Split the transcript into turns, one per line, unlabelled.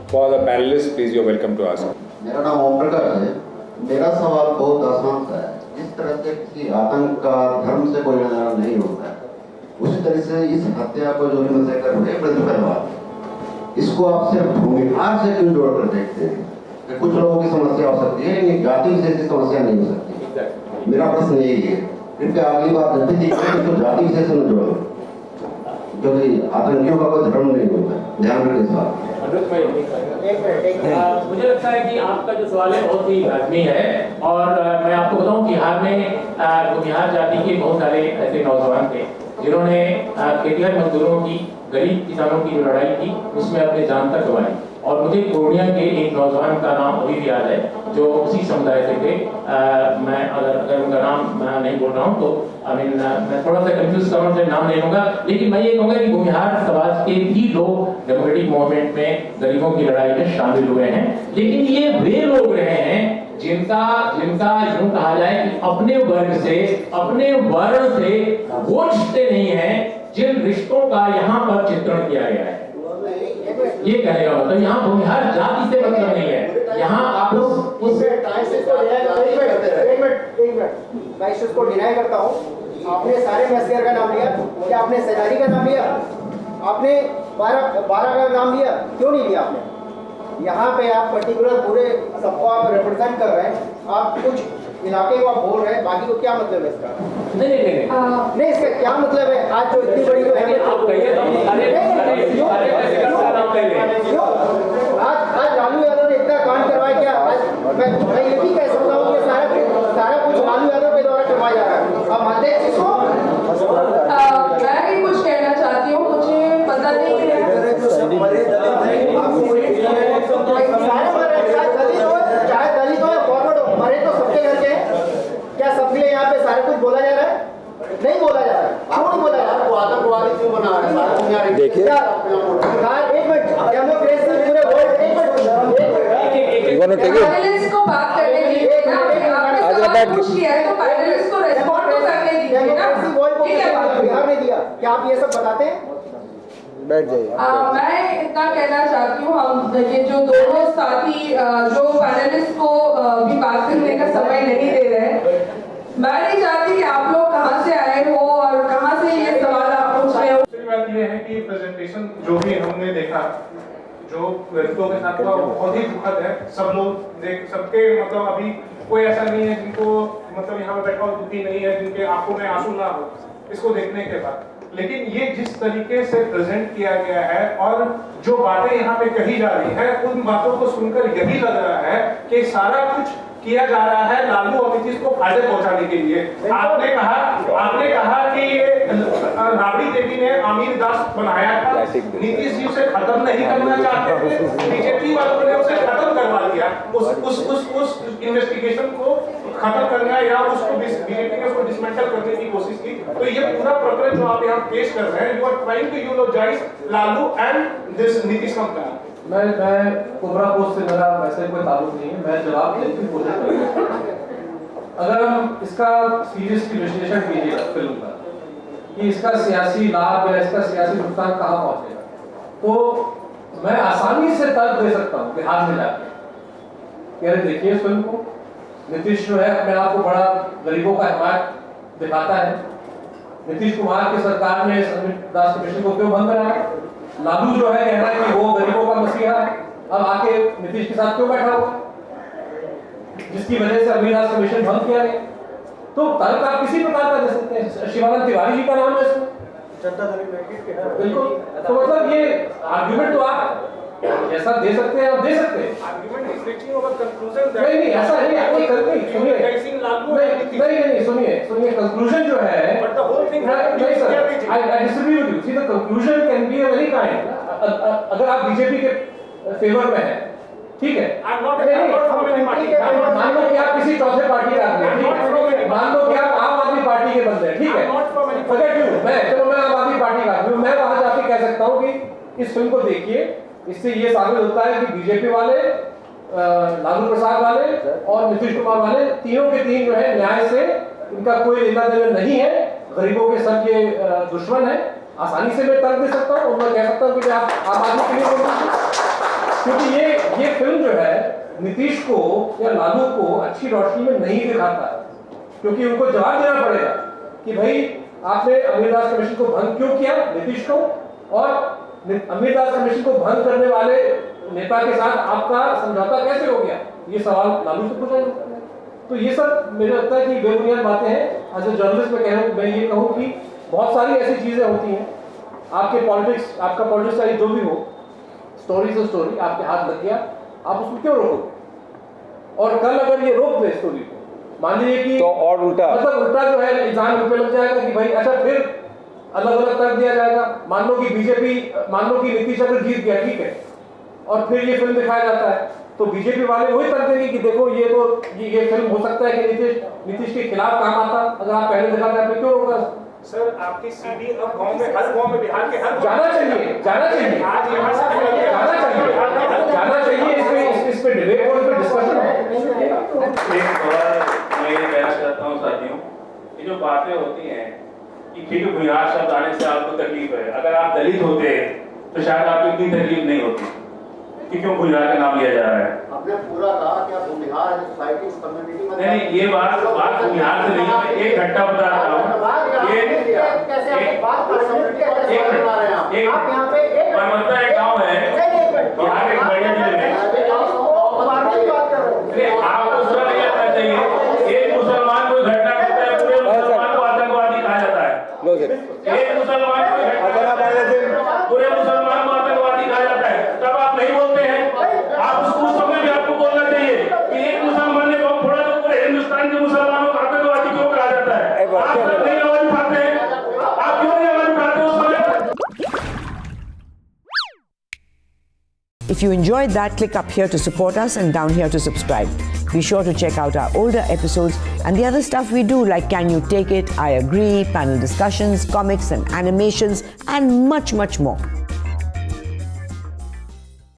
For the panelists, please, you're welcome to ask.
मेरा नाम ओम प्रकाश है। मेरा सवाल बहुत आसान सा है। जिस तरह से किसी आतंक का धर्म से कोई लेना नहीं होता है, उसी तरह से इस हत्या को जो हिंसा कर रहे हैं प्रतिफलवाद, इसको आप सिर्फ भूमिहार से क्यों जोड़कर देखते हैं? कि कुछ लोगों की समस्या हो सकती है, लेकिन जाति विशेष की समस्या नहीं हो सकती। मेरा प्रश्न यही है, कृपया अगली बार जब भी दिखे तो जाति विशेष से न जोड़ो, क्योंकि आतंकियों का कोई धर्म नहीं होता। ध्यान रखें इस बात।
मुझे लगता है कि आपका जो सवाल है बहुत ही लाजमी है और मैं आपको बताऊं कि बिहार में बिहार जाति के बहुत सारे ऐसे नौजवान थे जिन्होंने खेतिहर मजदूरों की, गरीब किसानों की जो लड़ाई थी उसमें अपने जान तक गंवाई। और मुझे पूर्णिया के एक नौजवान का नाम अभी भी याद है जो उसी समुदाय से थे। मैं अगर उनका नाम नहीं बोल रहा हूँ तो मैं थोड़ा सा कंफ्यूज कर रहा हूँ, नाम नहीं लूंगा, लेकिन मैं ये कहूँगा कि बिहार समाज के भी लोग डेमोक्रेटिक मूवमेंट में गरीबों की लड़ाई में शामिल हुए हैं। लेकिन ये वे लोग रहे हैं जिनका यूं कहा जाए कि अपने वर्ग से, अपने वर्ण से वो रिश्ते नहीं है जिन रिश्तों का यहाँ पर चित्रण किया गया है। ये कहने का मतलब यहाँ भूमिहार जाति से मतलब नहीं है। यहाँ आप उस
मैं इस को डिनाई करता हूँ। आपने सारे मैसेयर का नाम लिया, क्या आपने सेनारी का नाम लिया? आपने 12 का नाम लिया, क्यों नहीं लिया आपने? यहाँ पे आप पर्टिकुलर पूरे सबको आप रिप्रेजेंट कर रहे हैं, आप कुछ इलाके को आप बोल रहे हैं, बाकी को क्या मतलब है इसका? नहीं इसका क्या मतलब है? आज जो इतनी बड़ी आज लालू यादव ने इतना कांड करवाया, क्या आज मैं ये भी कह सकता हूँ कि सारा कुछ लालू यादव के द्वारा करवाया जा रहा है। अब मानते हैं इसको?
मैं भी कुछ कहना चाहती हूँ, मुझे पता नहीं है चाहे दलित हो या फॉरवर्ड हो, मरे तो सबके घर के। क्या सबके लिए यहाँ पे सारा कुछ बोला जा रहा है? नहीं बोला जा रहा है। क्यों नहीं बोला जा रहा है? आतंकवादी क्यों बना रहा है? देखिए एक मिनट, डेमोक्रेसी पूरे वर्ल्ड, एक मिनट पैनलिस्ट को बात करने दीजिए ना। आपने पूछ लिया है तो पैनलिस्ट को रेस्पॉन्ड तो करने दीजिए ना। ठीक है, बिहार ने दिया, क्या आप ये सब बताते हैं? बैठ जाइए। मैं इतना कहना चाहती हूँ, हम ये जो दोनों साथी जो पैनलिस्ट को भी बात करने का समय नहीं दे रहे हैं, मैं नहीं चाहती कि आप लोग कहाँ से आए हो और कहाँ से ये सवाल आप पूछ रहे हो।
दूसरी बात ये है कि प्रेजेंटेशन जो भी हमने देखा, जो लड़कियों के साथ हुआ, बहुत ही दुखद है। सब लोग सबके मतलब अभी कोई ऐसा नहीं है जिनको मतलब यहाँ पे बैठा हुआ दुखी नहीं है, जिनके आंखों में आंसू ना हो इसको देखने के बाद। लेकिन ये जिस तरीके से प्रेजेंट किया गया है और जो बातें यहाँ पे कही जा रही है, उन बातों को सुनकर यही लग रहा है कि सारा कुछ किया जा रहा है लालू और नीतीश को फायदे पहुंचाने के लिए। आपने कहा कि ये राबड़ी देवी ने आमिर दास बनाया था, नीतीश जी उसे खत्म नहीं करना चाहते थे, बीजेपी वालों ने उसे खत्म करवा दिया। उस इन्वेस्टिगेशन को खत्म करना या उसको बीजेपी ने उसको डिसमेंटल करने की कोशिश की। तो ये पूरा प्रकरण जो आप यहाँ पेश कर रहे हैं, you are trying to eulogize Lalu and this Nitish company.
मैं कोबरा पोस्ट से मेरा वैसे कोई ताल्लुक नहीं है, मैं जवाब देने की कोशिश करूँगा। अगर हम इसका सीरियसली विश्लेषण कीजिए फिल्म का कि इसका सियासी लाभ या इसका सियासी नुकसान कहाँ पहुँचेगा, तो मैं आसानी से तर्क दे सकता हूँ बिहार में जाके। यार देखिए इस फिल्म को, नीतीश जो है अपने आप को बड़ा गरीबों का हिमायत दिखाता है। नीतीश कुमार की सरकार ने अमित दास कमीशन को क्यों बंद कराया? लालू जो है कह रहा है कि वो गरीबों का मसीहा है, अब आके नीतीश के साथ क्यों बैठा हुआ, जिसकी वजह से अमित दास कमीशन बंद किया गया। तो तर्क आप किसी प्रकार का दे सकते हैं। शिवानंद तिवारी जी का नाम है इसमें, बिल्कुल। तो मतलब ये आर्गुमेंट तो आप ऐसा दे सकते हैं, आप दे सकते हैं। नहीं ऐसा नहीं, आपको सुनिए सुनिए कंक्लूजन जो है, नहीं sir, I disagree with you. See the conclusion can be a very kind. अगर आप बीजेपी के फेवर में हैं, ठीक है, मान लो कि आप किसी चौथे पार्टी का आदमी, ठीक है, मान लो कि आप आम आदमी पार्टी के बंदे हैं, ठीक है, मैं आम आदमी पार्टी का आदमी हूं, मैं वहां जाके कह सकता हूं कि इस फिल्म को देखिए, इससे ये साबित होता है कि बीजेपी वाले, लालू प्रसाद वाले और नीतीश कुमार वाले तीनों के तीन जो है न्याय से इनका कोई लेना देना नहीं है, गरीबों के सब ये दुश्मन है। आसानी से मैं तर्क दे सकता हूँ और मैं कह सकता हूँ कि आप आम आदमी के लिए क्योंकि ये फिल्म जो है नीतीश को या लालू को अच्छी रोशनी में नहीं दिखाता, क्योंकि उनको जवाब देना पड़ेगा कि भाई आपने अमीर दास कमीशन को भंग क्यों किया, नीतीश को, और अमीर दास कमीशन को भंग करने वाले नेता के साथ आपका समझौता कैसे हो गया, ये सवाल लालू से पूछा जाता है। तो ये सब मुझे लगता है कि बेबुनियाद बातें हैं। एज ए जर्नलिस्ट मैं ये कहूँ कि बहुत सारी ऐसी चीजें होती हैं, आपके पॉलिटिक्स, आपका पॉलिटिक्स स्टाइल जो भी हो, स्टोरी से स्टोरी आपके हाथ लग गया, आप उसको क्यों रोकोगे? और कल अगर ये रोक दे स्टोरी को, मान लीजिए कि
तो और उल्टा
मतलब उल्टा जो है इल्जाम उन पे लग जाएगा कि भाई अच्छा फिर अलग अलग कर दिया जाएगा। मान लो कि बीजेपी, मान लो कि नीतीश अगर जीत गया, ठीक है, और फिर ये फिल्म दिखाया जाता है, तो बीजेपी वाले वही कर देंगे कि देखो ये तो ये फिल्म हो सकता है कि नीतीश के खिलाफ काम आता, अगर आप पहले दिखाते आपने क्यों रोका?
सर आपकी सीडी अब गांव में, हर गांव में, बिहार के हर
जाना चाहिए, जाना चाहिए,
आज यहाँ से
जाना चाहिए, इस पे डिबेट और इस पे डिस्कशन हो।
एक और मैं ये कहना चाहता हूँ साथियों, ये जो बातें होती हैं कि ठीक है भुयार शब्द आने से आपको तकलीफ है, अगर आप दलित होते तो शायद आपको इतनी तकलीफ नहीं होती कि क्यों भुयार का नाम लिया जा रहा है।
आपने पूरा कहा कि आप भूमिहार सोसाइटी कम्युनिटी में
नहीं, ये बात भुयार से नहीं, एक घंटा बता रहा हूँ। परमत्ता एक गाँव है बिहार के खगड़िया जिले में, आपको सुना नहीं आता चाहिए। एक मुसलमान कोई घटना करता है, पूरे मुसलमान को आतंकवादी कहा जाता है। एक मुसलमान पूरे मुसलमान को आतंकवादी कहा जाता है, तब आप नहीं बोलते हैं। आप उस समय भी आपको बोलना चाहिए कि एक मुसलमान ने बम फोड़ा तो पूरे हिंदुस्तान के मुसलमानों को आतंकवादी क्यों कहा जाता है? आप सब नहीं आवाज उठाते हैं, आप क्यों नहीं आवाज उठाते उस समय?
If you enjoyed that, click up here to support us and down here to subscribe. Be sure to check out our older episodes and the other stuff we do like Can You Take It, I Agree, panel discussions, comics and animations and much, much more.